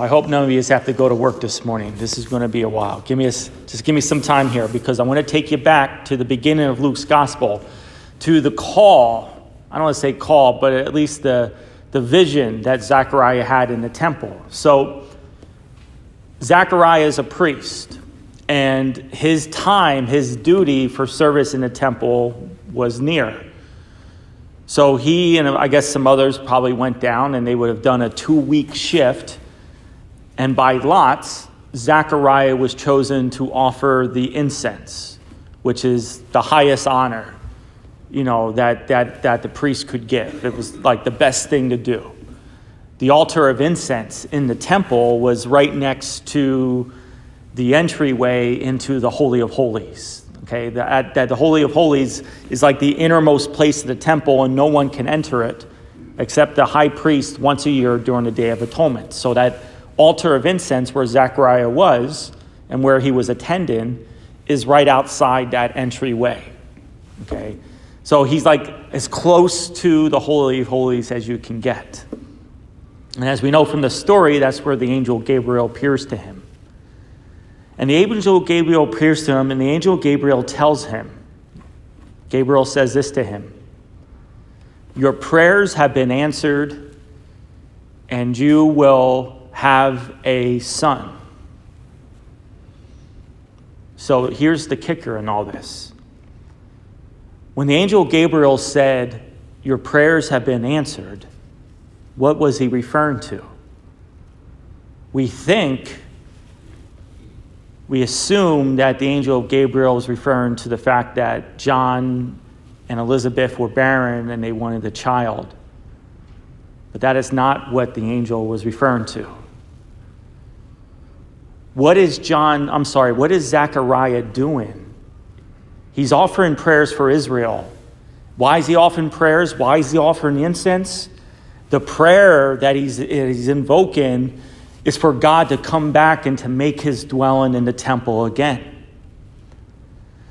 I hope none of you have to go to work this morning. This is going to be a while. Just give me some time here, because I want to take you back to the beginning of Luke's gospel, to the call. I don't want to say call, but at least the vision that Zechariah had in the temple. So Zechariah is a priest, and his time, his duty for service in the temple was near. So he and I guess some others probably went down, and they would have done a 2-week shift. And by lots, Zechariah was chosen to offer the incense, which is the highest honor, that the priest could give. It was like the best thing to do. The altar of incense in the temple was right next to the entryway into the Holy of Holies. Okay, the Holy of Holies is like the innermost place of the temple, and no one can enter it except the high priest once a year during the Day of Atonement. So that altar of incense where Zechariah was and where he was attending is right outside that entryway. Okay, so he's like as close to the Holy of Holies as you can get. And as we know from the story, that's where the angel Gabriel appears to him. And the angel Gabriel appears to him, and the angel Gabriel tells him, Gabriel says this to him: "Your prayers have been answered, and you will have a son." So here's the kicker in all this. When the angel Gabriel said, "Your prayers have been answered," what was he referring to? We assume that the angel Gabriel was referring to the fact that John and Elizabeth were barren and they wanted a child. But that is not what the angel was referring to. What is Zechariah doing? He's offering prayers for Israel. Why is he offering prayers? Why is he offering incense? The prayer that he's invoking is for God to come back and to make his dwelling in the temple again.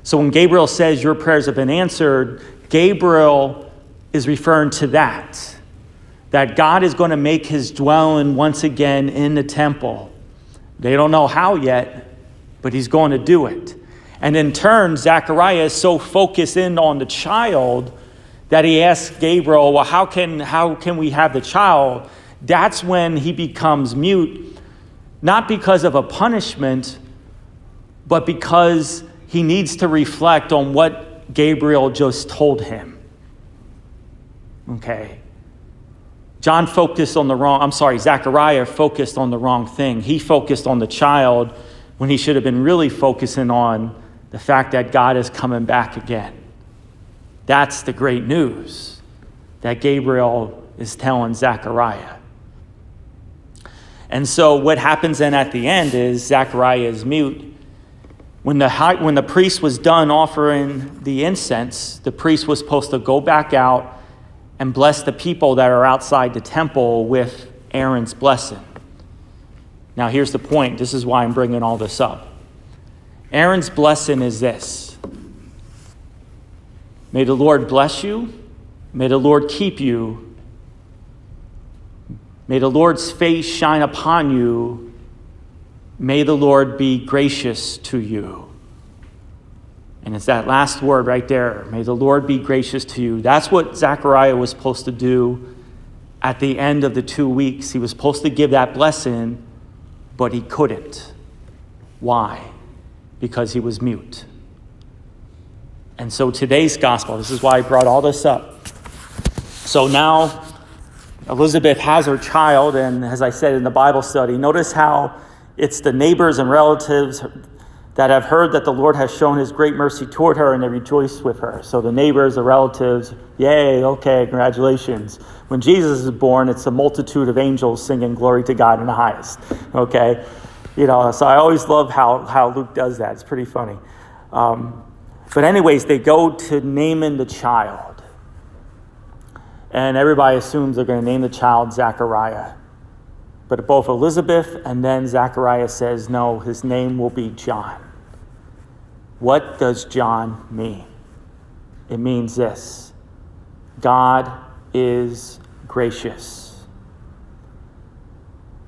So when Gabriel says your prayers have been answered, Gabriel is referring to that God is going to make his dwelling once again in the temple. They don't know how yet, but he's going to do it. And in turn, Zechariah is so focused in on the child that he asks Gabriel, well, how can we have the child? That's when he becomes mute, not because of a punishment, but because he needs to reflect on what Gabriel just told him. Okay. Zechariah focused on the wrong thing. He focused on the child when he should have been really focusing on the fact that God is coming back again. That's the great news that Gabriel is telling Zechariah. And so what happens then at the end is Zechariah is mute. When the priest was done offering the incense, the priest was supposed to go back out and bless the people that are outside the temple with Aaron's blessing. Now here's the point. This is why I'm bringing all this up. Aaron's blessing is this: may the Lord bless you. May the Lord keep you. May the Lord's face shine upon you. May the Lord be gracious to you. And it's that last word right there. May the Lord be gracious to you. That's what Zechariah was supposed to do at the end of the 2 weeks. He was supposed to give that blessing, but he couldn't. Why? Because he was mute. And so today's gospel, this is why I brought all this up. So now Elizabeth has her child, and as I said in the Bible study, notice how it's the neighbors and relatives that have heard that the Lord has shown his great mercy toward her, and they rejoice with her. So the neighbors, the relatives, yay, okay, congratulations. When Jesus is born, it's a multitude of angels singing glory to God in the highest, okay? So I always love how Luke does that. It's pretty funny. But anyways, they go to naming the child. And everybody assumes they're going to name the child Zechariah. But both Elizabeth and then Zechariah says, no, his name will be John. What does John mean? It means this: God is gracious.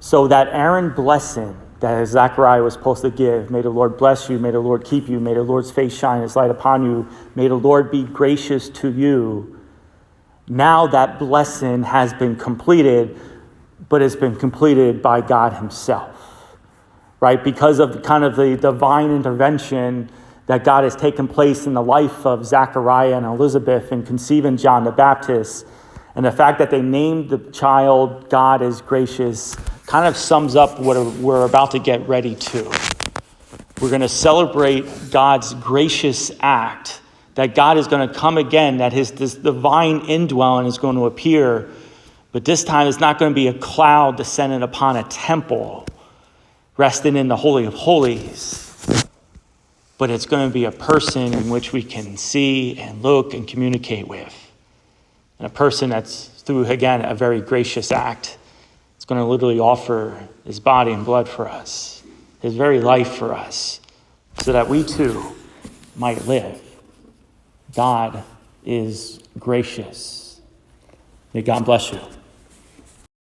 So that Aaron blessing that Zechariah was supposed to give, may the Lord bless you, may the Lord keep you, may the Lord's face shine his light upon you, may the Lord be gracious to you. Now that blessing has been completed, but it's been completed by God himself, right? Because of the divine intervention that God has taken place in the life of Zechariah and Elizabeth in conceiving John the Baptist, and the fact that they named the child God is gracious kind of sums up what we're about to get ready to. We're going to celebrate God's gracious act, that God is going to come again, that this divine indwelling is going to appear, but this time it's not going to be a cloud descending upon a temple, resting in the Holy of Holies, but it's going to be a person in which we can see and look and communicate with. And a person that's, through, again, a very gracious act, it's going to literally offer his body and blood for us, his very life for us, so that we too might live. God is gracious. May God bless you.